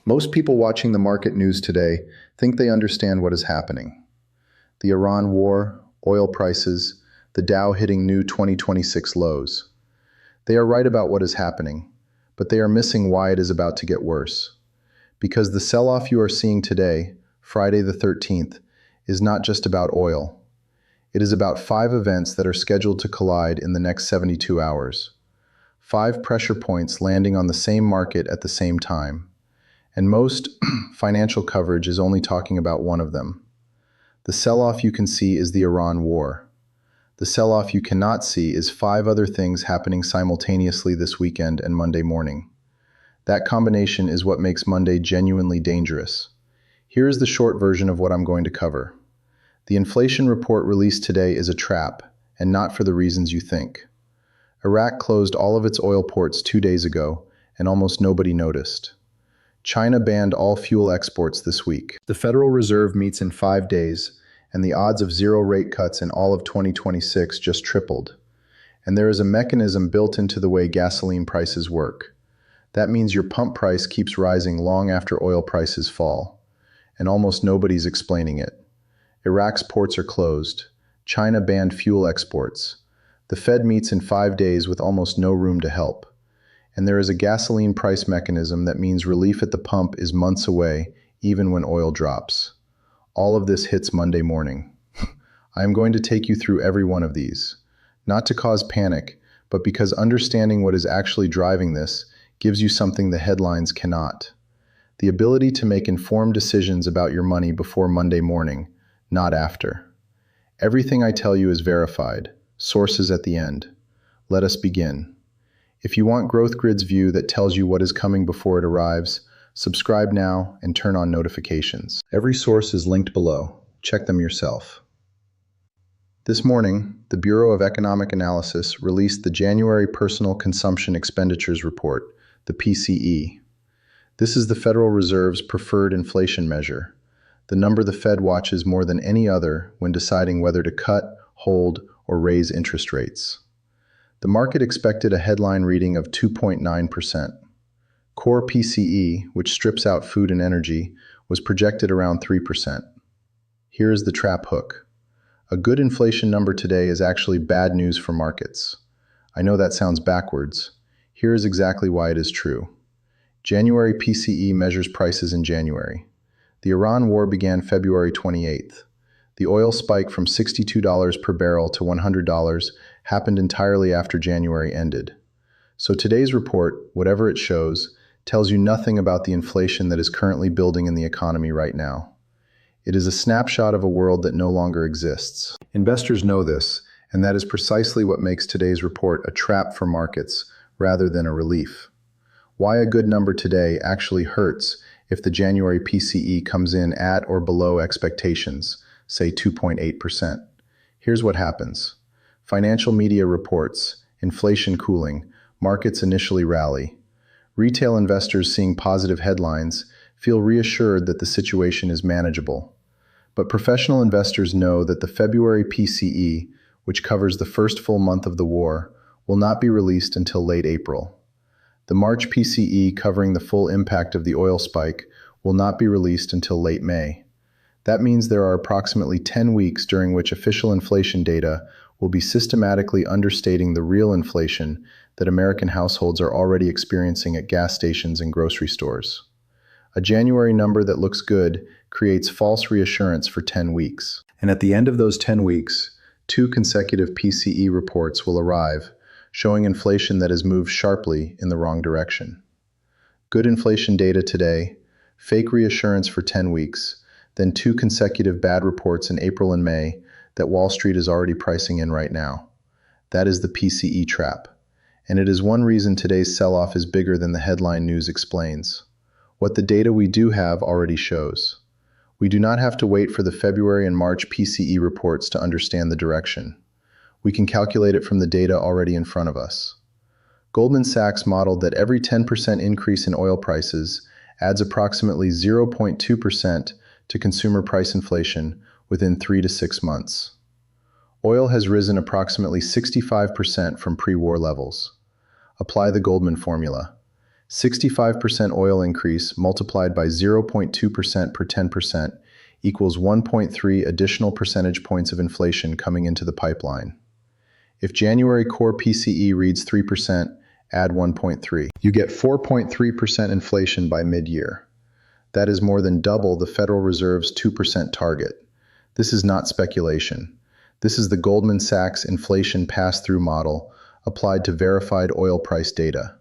Most people watching the market news today think they understand what is happening. The Iran war, oil prices, the Dow hitting new 2026 lows. They are right about what is happening, but they are missing why it is about to get worse. Because the sell-off you are seeing today, Friday the 13th, is not just about oil. It is about 5 events that are scheduled to collide in the next 72 hours. 5 pressure points landing on the same market at the same time. And most financial coverage is only talking about one of them. The sell-off you can see is the Iran war. The sell-off you cannot see is 5 other things happening simultaneously this weekend and Monday morning. That combination is what makes Monday genuinely dangerous. Here is the short version of what I'm going to cover. The inflation report released today is a trap, and not for the reasons you think. Iraq closed all of its oil ports 2 days ago, and almost nobody noticed. China banned all fuel exports this week. The Federal Reserve meets in 5 days, and the odds of 0 rate cuts in all of 2026 just tripled. And there is a mechanism built into the way gasoline prices work. That means your pump price keeps rising long after oil prices fall. And almost nobody's explaining it. Iraq's ports are closed. China banned fuel exports. The Fed meets in 5 days with almost no room to help. And there is a gasoline price mechanism that means relief at the pump is months away, even when oil drops. All of this hits Monday morning. I am going to take you through every one of these, not to cause panic, but because understanding what is actually driving this gives you something the headlines cannot. The ability to make informed decisions about your money before Monday morning, not after. Everything I tell you is verified, sources at the end. Let us begin. If you want Growth Grid's view that tells you what is coming before it arrives, subscribe now and turn on notifications. Every source is linked below. Check them yourself. This morning, the Bureau of Economic Analysis released the January Personal Consumption Expenditures Report, the PCE. This is the Federal Reserve's preferred inflation measure, the number the Fed watches more than any other when deciding whether to cut, hold, or raise interest rates. The market expected a headline reading of 2.9%. Core PCE, which strips out food and energy, was projected around 3%. Here is the trap hook. A good inflation number today is actually bad news for markets. I know that sounds backwards. Here is exactly why it is true. January PCE measures prices in January. The Iran war began February 28th. The oil spike from $62 per barrel to $100 happened entirely after January ended. So today's report, whatever it shows, tells you nothing about the inflation that is currently building in the economy right now. It is a snapshot of a world that no longer exists. Investors know this, and that is precisely what makes today's report a trap for markets rather than a relief. Why a good number today actually hurts if the January PCE comes in at or below expectations, say 2.8%. Here's what happens. Financial media reports, inflation cooling, markets initially rally. Retail investors seeing positive headlines feel reassured that the situation is manageable. But professional investors know that the February PCE, which covers the first full month of the war, will not be released until late April. The March PCE, covering the full impact of the oil spike, will not be released until late May. That means there are approximately 10 weeks during which official inflation data will be systematically understating the real inflation that American households are already experiencing at gas stations and grocery stores. A January number that looks good creates false reassurance for 10 weeks. And at the end of those 10 weeks, 2 consecutive PCE reports will arrive, showing inflation that has moved sharply in the wrong direction. Good inflation data today, fake reassurance for 10 weeks, then 2 consecutive bad reports in April and May that Wall Street is already pricing in right now. That is the PCE trap. And it is one reason today's sell-off is bigger than the headline news explains. What the data we do have already shows. We do not have to wait for the February and March PCE reports to understand the direction. We can calculate it from the data already in front of us. Goldman Sachs modeled that every 10% increase in oil prices adds approximately 0.2% to consumer price inflation within 3 to 6 months. Oil has risen approximately 65% from pre-war levels. Apply the Goldman formula. 65% oil increase multiplied by 0.2% per 10% equals 1.3 additional percentage points of inflation coming into the pipeline. If January core PCE reads 3%, add 1.3. You get 4.3% inflation by mid-year. That is more than double the Federal Reserve's 2% target. This is not speculation. This is the Goldman Sachs inflation pass-through model applied to verified oil price data.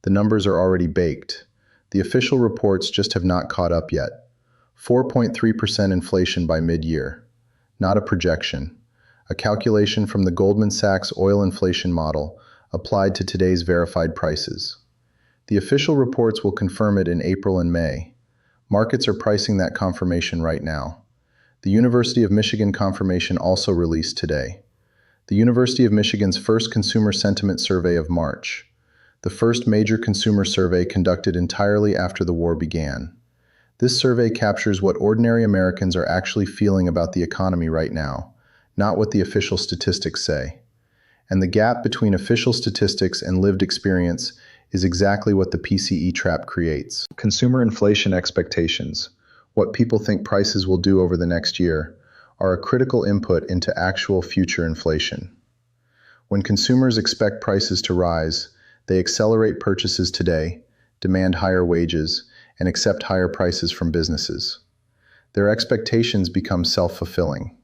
The numbers are already baked. The official reports just have not caught up yet. 4.3% inflation by mid-year. Not a projection. A calculation from the Goldman Sachs oil inflation model applied to today's verified prices. The official reports will confirm it in April and May. Markets are pricing that confirmation right now. The University of Michigan confirmation also released today. The University of Michigan's first consumer sentiment survey of March. The first major consumer survey conducted entirely after the war began. This survey captures what ordinary Americans are actually feeling about the economy right now, not what the official statistics say. And the gap between official statistics and lived experience is exactly what the PCE trap creates. Consumer inflation expectations, what people think prices will do over the next year, are a critical input into actual future inflation. When consumers expect prices to rise, they accelerate purchases today, demand higher wages, and accept higher prices from businesses. Their expectations become self-fulfilling.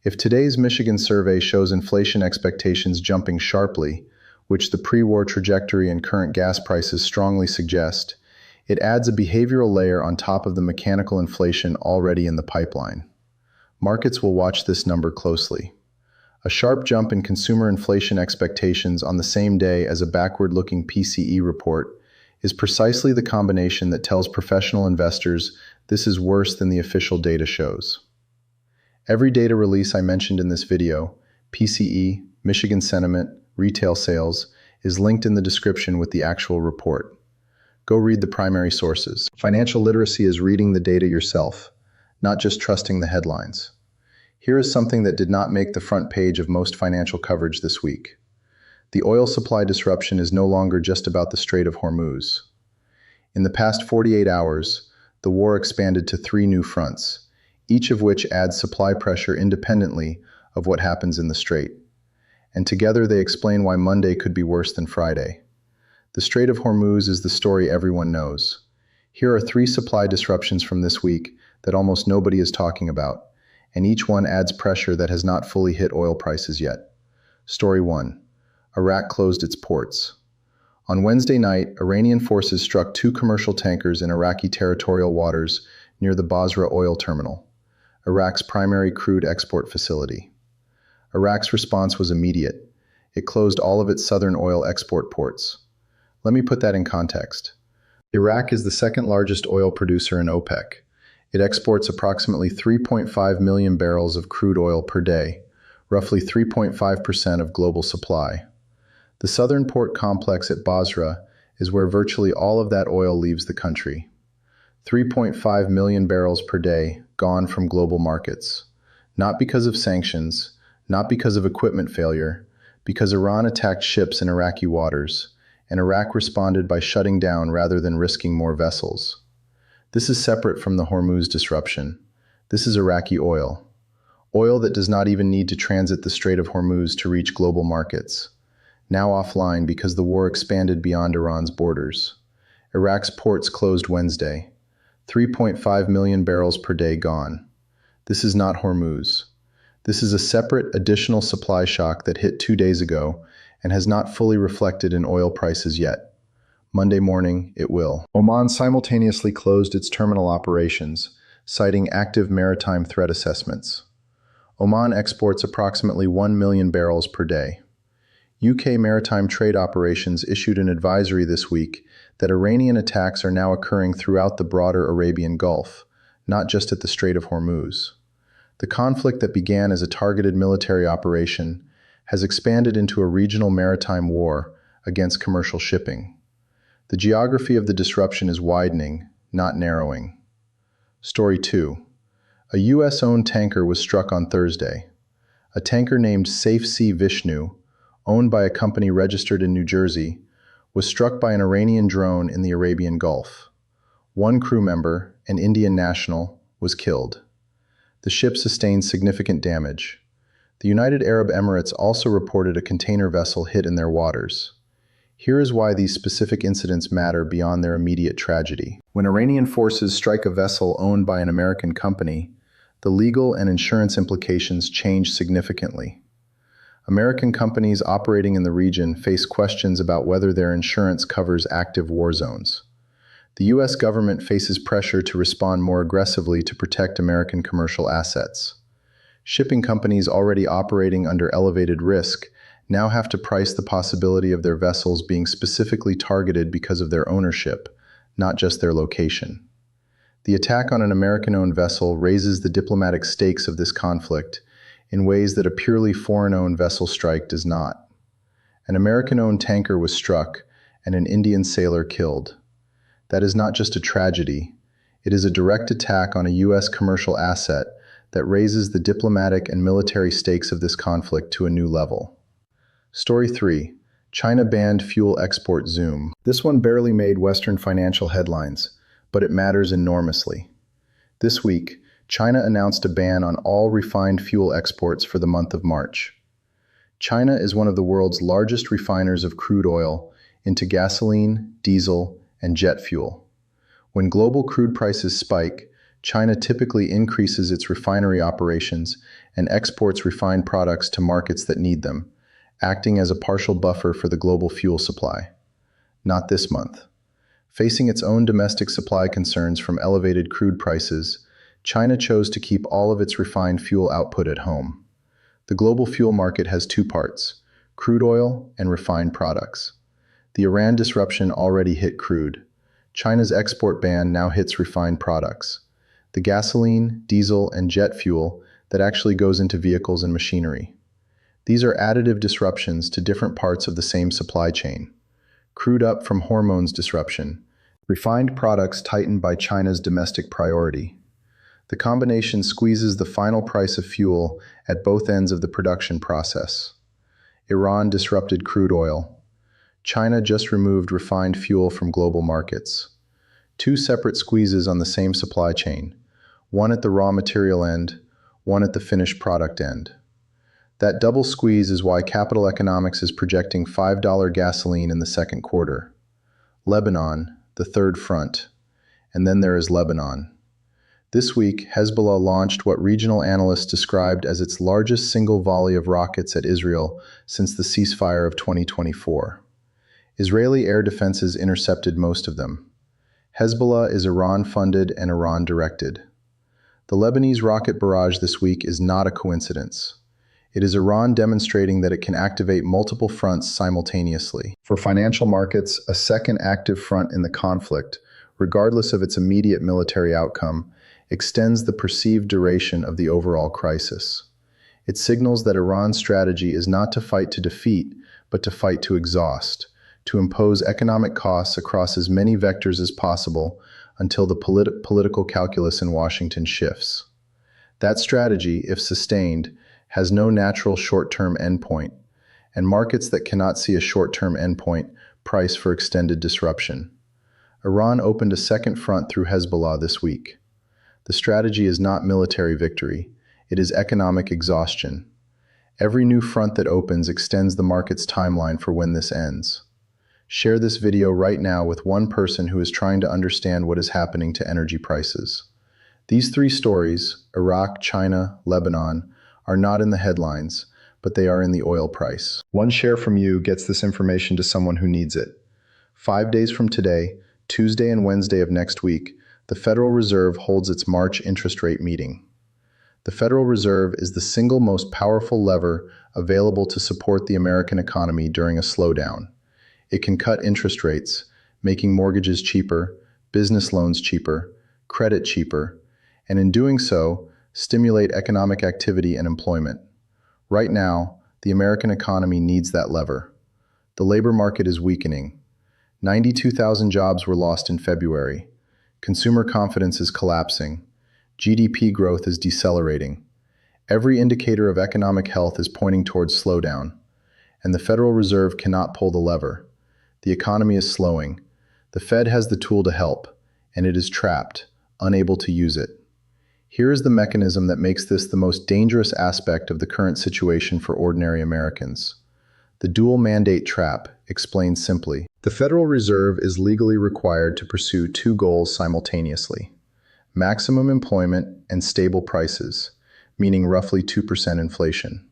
If today's Michigan survey shows inflation expectations jumping sharply, which the pre-war trajectory and current gas prices strongly suggest, it adds a behavioral layer on top of the mechanical inflation already in the pipeline. Markets will watch this number closely. A sharp jump in consumer inflation expectations on the same day as a backward-looking PCE report is precisely the combination that tells professional investors this is worse than the official data shows. Every data release I mentioned in this video, PCE, Michigan sentiment, retail sales, is linked in the description with the actual report. Go read the primary sources. Financial literacy is reading the data yourself, not just trusting the headlines. Here is something that did not make the front page of most financial coverage this week. The oil supply disruption is no longer just about the Strait of Hormuz. In the past 48 hours, the war expanded to 3 new fronts, each of which adds supply pressure independently of what happens in the strait. And together they explain why Monday could be worse than Friday. The Strait of Hormuz is the story everyone knows. Here are 3 supply disruptions from this week that almost nobody is talking about, and each one adds pressure that has not fully hit oil prices yet. Story 1. Iraq closed its ports. On Wednesday night, Iranian forces struck 2 commercial tankers in Iraqi territorial waters near the Basra oil terminal, Iraq's primary crude export facility. Iraq's response was immediate. It closed all of its southern oil export ports. Let me put that in context. Iraq is the second largest oil producer in OPEC. It exports approximately 3.5 million barrels of crude oil per day, roughly 3.5% of global supply. The southern port complex at Basra is where virtually all of that oil leaves the country. 3.5 million barrels per day gone from global markets. Not because of sanctions, not because of equipment failure, because Iran attacked ships in Iraqi waters, and Iraq responded by shutting down rather than risking more vessels. This is separate from the Hormuz disruption. This is Iraqi oil. Oil that does not even need to transit the Strait of Hormuz to reach global markets. Now offline because the war expanded beyond Iran's borders. Iraq's ports closed Wednesday. 3.5 million barrels per day gone. This is not Hormuz. This is a separate, additional supply shock that hit 2 days ago and has not fully reflected in oil prices yet. Monday morning, it will. Oman simultaneously closed its terminal operations, citing active maritime threat assessments. Oman exports approximately 1 million barrels per day. UK maritime trade operations issued an advisory this week that Iranian attacks are now occurring throughout the broader Arabian Gulf, not just at the Strait of Hormuz. The conflict that began as a targeted military operation has expanded into a regional maritime war against commercial shipping. The geography of the disruption is widening, not narrowing. Story 2. A U.S.-owned tanker was struck on Thursday. A tanker named Safe Sea Vishnu, owned by a company registered in New Jersey, was struck by an Iranian drone in the Arabian Gulf. One crew member, an Indian national, was killed. The ship sustained significant damage. The United Arab Emirates also reported a container vessel hit in their waters. Here is why these specific incidents matter beyond their immediate tragedy. When Iranian forces strike a vessel owned by an American company, the legal and insurance implications change significantly. American companies operating in the region face questions about whether their insurance covers active war zones. The U.S. government faces pressure to respond more aggressively to protect American commercial assets. Shipping companies already operating under elevated risk now have to price the possibility of their vessels being specifically targeted because of their ownership, not just their location. The attack on an American-owned vessel raises the diplomatic stakes of this conflict in ways that a purely foreign-owned vessel strike does not. An American-owned tanker was struck and an Indian sailor killed. That is not just a tragedy, it is a direct attack on a U.S. commercial asset that raises the diplomatic and military stakes of this conflict to a new level. Story 3. China banned fuel export zoom. This one barely made Western financial headlines, but it matters enormously. This week, China announced a ban on all refined fuel exports for the month of March. China is one of the world's largest refiners of crude oil into gasoline, diesel, and jet fuel. When global crude prices spike, China typically increases its refinery operations and exports refined products to markets that need them, acting as a partial buffer for the global fuel supply. Not this month. Facing its own domestic supply concerns from elevated crude prices, China chose to keep all of its refined fuel output at home. The global fuel market has two parts: crude oil and refined products. The Iran disruption already hit crude. China's export ban now hits refined products: the gasoline, diesel, and jet fuel that actually goes into vehicles and machinery. These are additive disruptions to different parts of the same supply chain. Crude up from hormones disruption, refined products tightened by China's domestic priority. The combination squeezes the final price of fuel at both ends of the production process. Iran disrupted crude oil. China just removed refined fuel from global markets. Two separate squeezes on the same supply chain, one at the raw material end, one at the finished product end. That double squeeze is why Capital Economics is projecting $5 gasoline in the second quarter. Lebanon, the third front. And then there is Lebanon. This week, Hezbollah launched what regional analysts described as its largest single volley of rockets at Israel since the ceasefire of 2024. Israeli air defenses intercepted most of them. Hezbollah is Iran-funded and Iran-directed. The Lebanese rocket barrage this week is not a coincidence. It is Iran demonstrating that it can activate multiple fronts simultaneously. For financial markets, a second active front in the conflict, regardless of its immediate military outcome, extends the perceived duration of the overall crisis. It signals that Iran's strategy is not to fight to defeat, but to fight to exhaust, to impose economic costs across as many vectors as possible until the political calculus in Washington shifts. That strategy, if sustained, has no natural short-term endpoint, and markets that cannot see a short-term endpoint price for extended disruption. Iran opened a second front through Hezbollah this week. The strategy is not military victory, it is economic exhaustion. Every new front that opens extends the market's timeline for when this ends. Share this video right now with one person who is trying to understand what is happening to energy prices. These three stories, Iraq, China, Lebanon, are not in the headlines, but they are in the oil price. One share from you gets this information to someone who needs it. 5 days from today, Tuesday and Wednesday of next week, the Federal Reserve holds its March interest rate meeting. The Federal Reserve is the single most powerful lever available to support the American economy during a slowdown. It can cut interest rates, making mortgages cheaper, business loans cheaper, credit cheaper, and in doing so, stimulate economic activity and employment. Right now, the American economy needs that lever. The labor market is weakening. 92,000 jobs were lost in February. Consumer confidence is collapsing. GDP growth is decelerating. Every indicator of economic health is pointing towards slowdown, and the Federal Reserve cannot pull the lever. The economy is slowing. The Fed has the tool to help, and it is trapped, unable to use it. Here is the mechanism that makes this the most dangerous aspect of the current situation for ordinary Americans. The dual mandate trap explains simply. The Federal Reserve is legally required to pursue two goals simultaneously: maximum employment and stable prices, meaning roughly 2% inflation.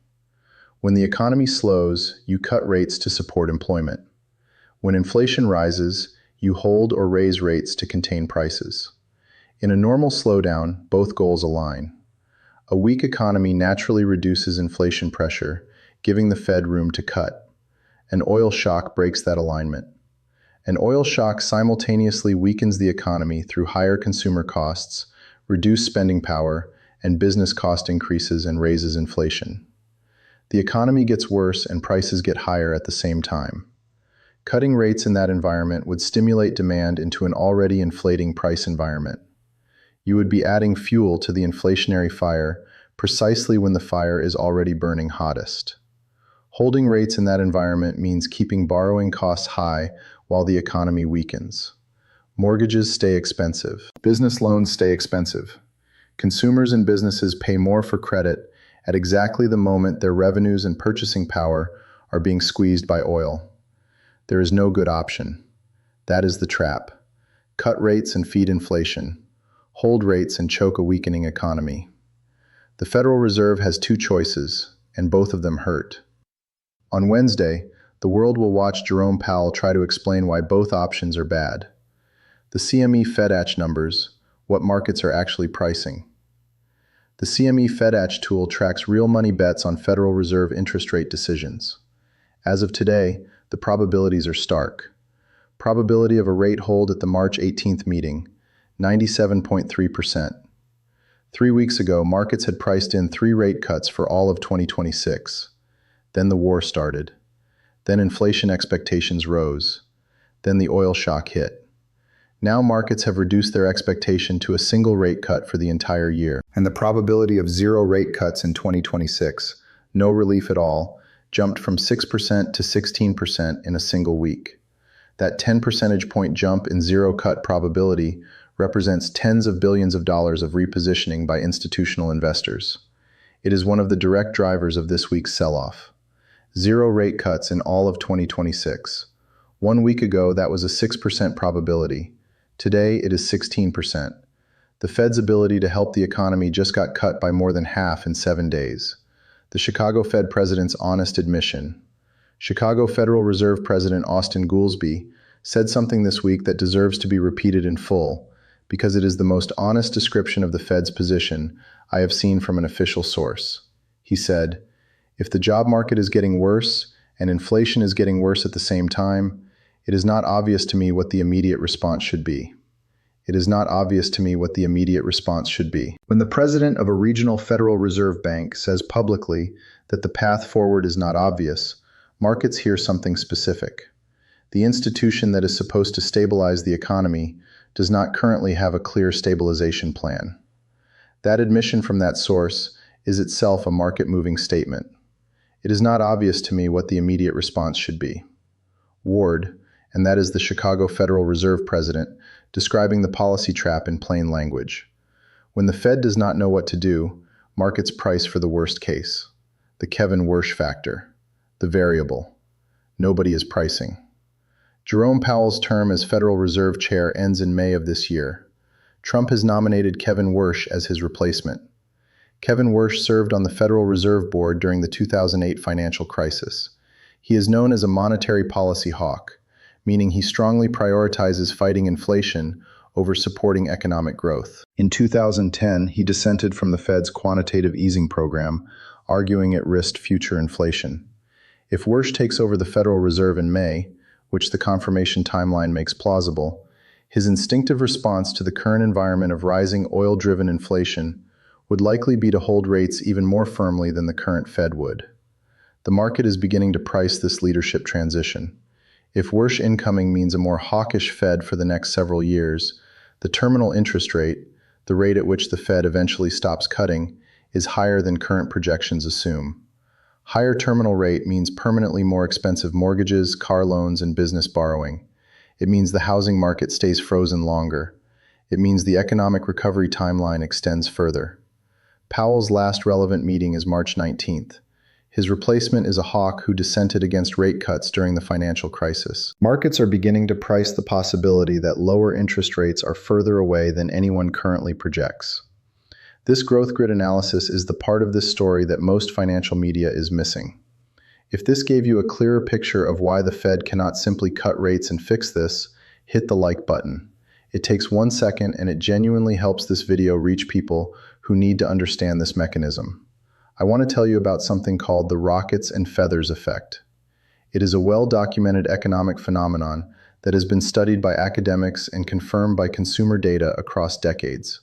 When the economy slows, you cut rates to support employment. When inflation rises, you hold or raise rates to contain prices. In a normal slowdown, both goals align. A weak economy naturally reduces inflation pressure, giving the Fed room to cut. An oil shock breaks that alignment. An oil shock simultaneously weakens the economy through higher consumer costs, reduced spending power, and business cost increases and raises inflation. The economy gets worse and prices get higher at the same time. Cutting rates in that environment would stimulate demand into an already inflating price environment. You would be adding fuel to the inflationary fire precisely when the fire is already burning hottest. Holding rates in that environment means keeping borrowing costs high while the economy weakens. Mortgages stay expensive. Business loans stay expensive. Consumers and businesses pay more for credit at exactly the moment their revenues and purchasing power are being squeezed by oil. There is no good option. That is the trap. Cut rates and feed inflation. Hold rates and choke a weakening economy. The Federal Reserve has two choices, and both of them hurt. On Wednesday, the world will watch Jerome Powell try to explain why both options are bad. The CME FedAch numbers, what markets are actually pricing. The CME FedAch tool tracks real money bets on Federal Reserve interest rate decisions. As of today, the probabilities are stark. Probability of a rate hold at the March 18th meeting, 97.3%. 3 weeks ago, markets had priced in 3 rate cuts for all of 2026. Then the war started. Then inflation expectations rose. Then the oil shock hit. Now markets have reduced their expectation to a single rate cut for the entire year. And the probability of 0 rate cuts in 2026, no relief at all, jumped from 6% to 16% in a single week. That 10 percentage point jump in 0 cut probability represents tens of billions of dollars of repositioning by institutional investors. It is one of the direct drivers of this week's sell-off. 0 rate cuts in all of 2026. 1 week ago, that was a 6% probability. Today, it is 16%. The Fed's ability to help the economy just got cut by more than half in 7 days. The Chicago Fed president's honest admission. Chicago Federal Reserve President Austin Goolsbee said something this week that deserves to be repeated in full, because it is the most honest description of the Fed's position I have seen from an official source. He said, "If the job market is getting worse and inflation is getting worse at the same time, it is not obvious to me what the immediate response should be. It is not obvious to me what the immediate response should be." When the president of a regional Federal Reserve Bank says publicly that the path forward is not obvious, markets hear something specific. The institution that is supposed to stabilize the economy does not currently have a clear stabilization plan. That admission from that source is itself a market-moving statement. It is not obvious to me what the immediate response should be. Ward, and that is the Chicago Federal Reserve president, describing the policy trap in plain language. When the Fed does not know what to do, markets price for the worst case. The Kevin Warsh factor. The variable. Nobody is pricing. Jerome Powell's term as Federal Reserve Chair ends in May of this year. Trump has nominated Kevin Warsh as his replacement. Kevin Warsh served on the Federal Reserve Board during the 2008 financial crisis. He is known as a monetary policy hawk, meaning he strongly prioritizes fighting inflation over supporting economic growth. In 2010, he dissented from the Fed's quantitative easing program, arguing it risked future inflation. If Warsh takes over the Federal Reserve in May, which the confirmation timeline makes plausible, his instinctive response to the current environment of rising oil-driven inflation would likely be to hold rates even more firmly than the current Fed would. The market is beginning to price this leadership transition. If Warsh incoming means a more hawkish Fed for the next several years, the terminal interest rate, the rate at which the Fed eventually stops cutting, is higher than current projections assume. Higher terminal rate means permanently more expensive mortgages, car loans, and business borrowing. It means the housing market stays frozen longer. It means the economic recovery timeline extends further. Powell's last relevant meeting is March 19th. His replacement is a hawk who dissented against rate cuts during the financial crisis. Markets are beginning to price the possibility that lower interest rates are further away than anyone currently projects. This growth grid analysis is the part of this story that most financial media is missing. If this gave you a clearer picture of why the Fed cannot simply cut rates and fix this, hit the like button. It takes 1 second and it genuinely helps this video reach people who need to understand this mechanism. I want to tell you about something called the rockets and feathers effect. It is a well-documented economic phenomenon that has been studied by academics and confirmed by consumer data across decades.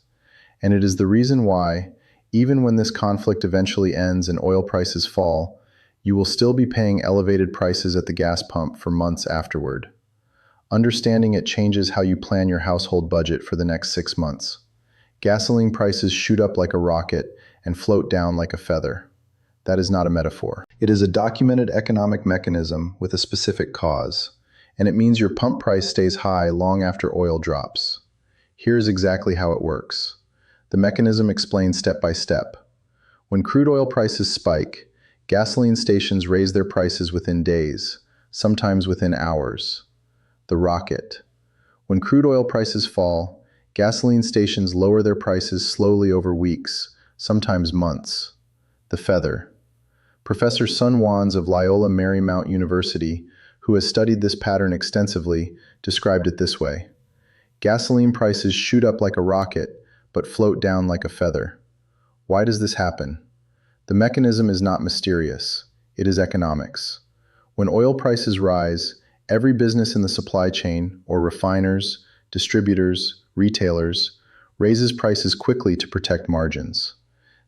And it is the reason why, even when this conflict eventually ends and oil prices fall, you will still be paying elevated prices at the gas pump for months afterward. Understanding it changes how you plan your household budget for the next 6 months. Gasoline prices shoot up like a rocket and float down like a feather. That is not a metaphor. It is a documented economic mechanism with a specific cause, and it means your pump price stays high long after oil drops. Here's exactly how it works. The mechanism explains step by step. When crude oil prices spike, gasoline stations raise their prices within days, sometimes within hours. The rocket. When crude oil prices fall, gasoline stations lower their prices slowly over weeks, sometimes months. The feather. Professor Sun Wands of Loyola Marymount University, who has studied this pattern extensively, described it this way. Gasoline prices shoot up like a rocket, but float down like a feather. Why does this happen? The mechanism is not mysterious. It is economics. When oil prices rise, every business in the supply chain, or refiners, distributors, retailers, raises prices quickly to protect margins.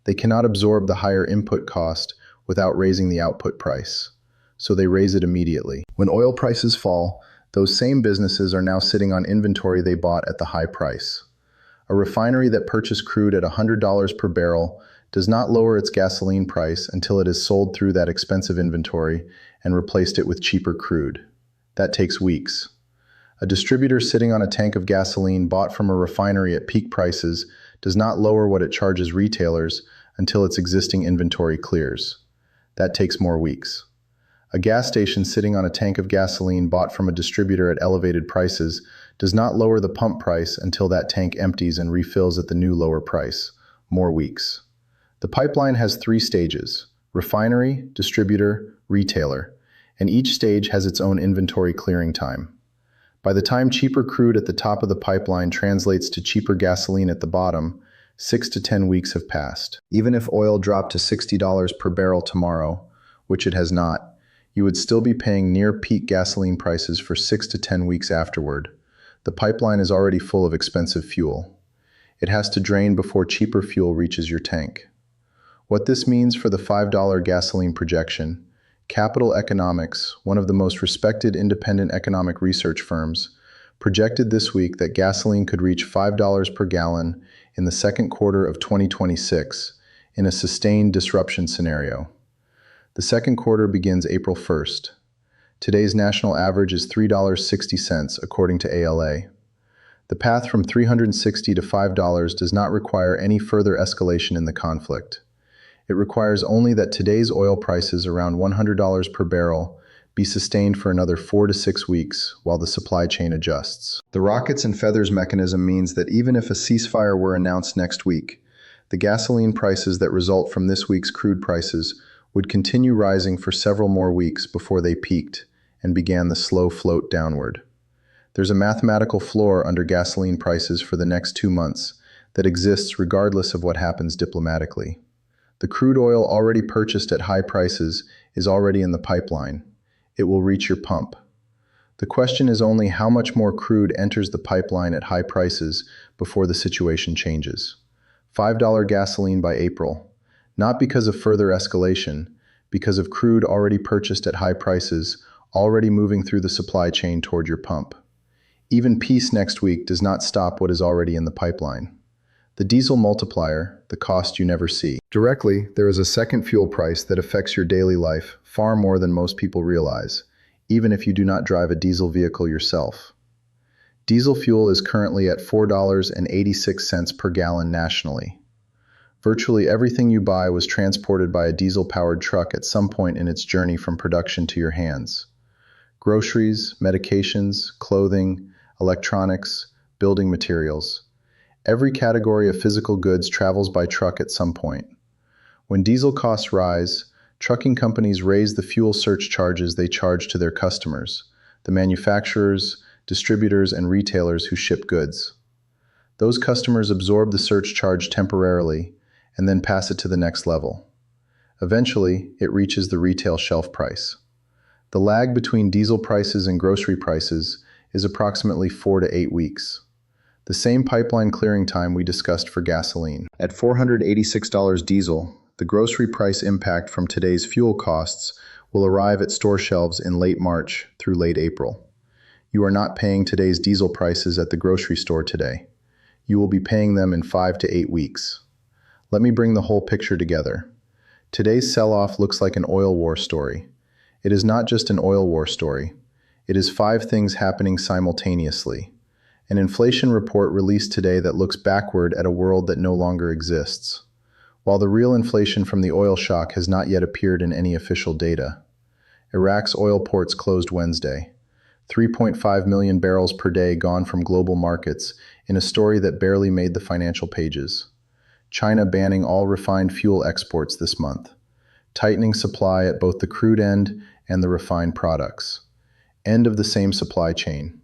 They cannot absorb the higher input cost without raising the output price, so they raise it immediately. When oil prices fall, those same businesses are now sitting on inventory they bought at the high price. A refinery that purchased crude at $100 per barrel does not lower its gasoline price until it has sold through that expensive inventory and replaced it with cheaper crude. That takes weeks. A distributor sitting on a tank of gasoline bought from a refinery at peak prices does not lower what it charges retailers until its existing inventory clears. That takes more weeks. A gas station sitting on a tank of gasoline bought from a distributor at elevated prices does not lower the pump price until that tank empties and refills at the new lower price. More weeks. The pipeline has 3 stages: refinery, distributor, retailer, and each stage has its own inventory clearing time. By the time cheaper crude at the top of the pipeline translates to cheaper gasoline at the bottom, 6 to 10 weeks have passed. Even if oil dropped to $60 per barrel tomorrow, which it has not, you would still be paying near peak gasoline prices for 6 to 10 weeks afterward. The pipeline is already full of expensive fuel. It has to drain before cheaper fuel reaches your tank. What this means for the $5 gasoline projection: Capital Economics, one of the most respected independent economic research firms, projected this week that gasoline could reach $5 per gallon in the second quarter of 2026 in a sustained disruption scenario. The second quarter begins April 1st. Today's national average is $3.60, according to ALA. The path from $360 to $5 does not require any further escalation in the conflict. It requires only that today's oil prices around $100 per barrel be sustained for another 4 to 6 weeks while the supply chain adjusts. The rockets and feathers mechanism means that even if a ceasefire were announced next week, the gasoline prices that result from this week's crude prices would continue rising for several more weeks before they peaked and began the slow float downward. There's a mathematical floor under gasoline prices for the next 2 months that exists regardless of what happens diplomatically. The crude oil already purchased at high prices is already in the pipeline. It will reach your pump. The question is only how much more crude enters the pipeline at high prices before the situation changes. $5 gasoline by April, not because of further escalation, because of crude already purchased at high prices, already moving through the supply chain toward your pump. Even peace next week does not stop what is already in the pipeline. The diesel multiplier, the cost you never see. Directly, there is a second fuel price that affects your daily life far more than most people realize, even if you do not drive a diesel vehicle yourself. Diesel fuel is currently at $4.86 per gallon nationally. Virtually everything you buy was transported by a diesel-powered truck at some point in its journey from production to your hands. Groceries, medications, clothing, electronics, building materials. Every category of physical goods travels by truck at some point. When diesel costs rise, trucking companies raise the fuel surcharges they charge to their customers, the manufacturers, distributors, and retailers who ship goods. Those customers absorb the surcharge temporarily and then pass it to the next level. Eventually, it reaches the retail shelf price. The lag between diesel prices and grocery prices is approximately 4 to 8 weeks. The same pipeline clearing time we discussed for gasoline. At $486 diesel, the grocery price impact from today's fuel costs will arrive at store shelves in late March through late April. You are not paying today's diesel prices at the grocery store today. You will be paying them in 5 to 8 weeks. Let me bring the whole picture together. Today's sell-off looks like an oil war story. It is not just an oil war story. It is 5 things happening simultaneously. An inflation report released today that looks backward at a world that no longer exists. While the real inflation from the oil shock has not yet appeared in any official data. Iraq's oil ports closed Wednesday. 3.5 million barrels per day gone from global markets in a story that barely made the financial pages. China banning all refined fuel exports this month. Tightening supply at both the crude end and the refined products. End of the same supply chain.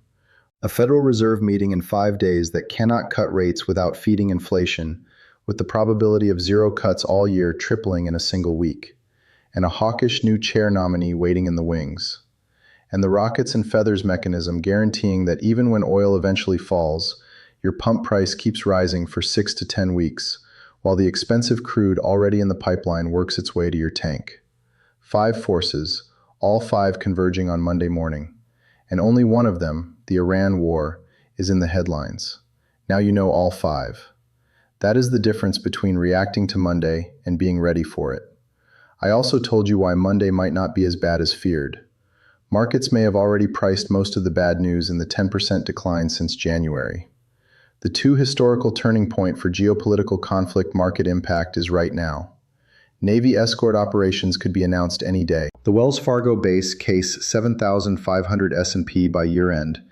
A Federal Reserve meeting in 5 days that cannot cut rates without feeding inflation, with the probability of 0 cuts all year tripling in a single week. And a hawkish new chair nominee waiting in the wings. And the rockets and feathers mechanism guaranteeing that even when oil eventually falls, your pump price keeps rising for 6 to 10 weeks, while the expensive crude already in the pipeline works its way to your tank. 5 forces, all 5 converging on Monday morning. And only one of them, the Iran war, is in the headlines. Now you know all 5. That is the difference between reacting to Monday and being ready for it. I also told you why Monday might not be as bad as feared. Markets may have already priced most of the bad news in the 10% decline since January. The 2 historical turning point for geopolitical conflict market impact is right now. Navy escort operations could be announced any day. The Wells Fargo base case 7,500 S&P by year-end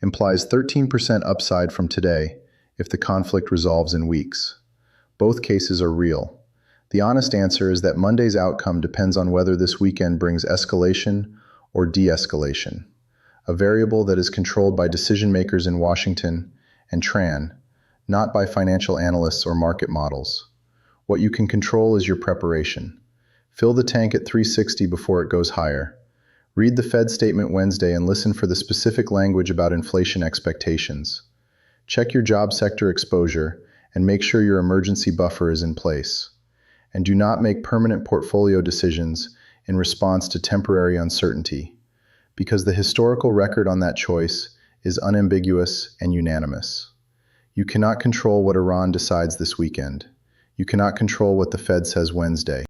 implies 13% upside from today if the conflict resolves in weeks. Both cases are real. The honest answer is that Monday's outcome depends on whether this weekend brings escalation or de-escalation, a variable that is controlled by decision makers in Washington and Tran, not by financial analysts or market models. What you can control is your preparation. Fill the tank at 360 before it goes higher. Read the Fed statement Wednesday and listen for the specific language about inflation expectations. Check your job sector exposure and make sure your emergency buffer is in place. And do not make permanent portfolio decisions in response to temporary uncertainty, because the historical record on that choice is unambiguous and unanimous. You cannot control what Iran decides this weekend. You cannot control what the Fed says Wednesday.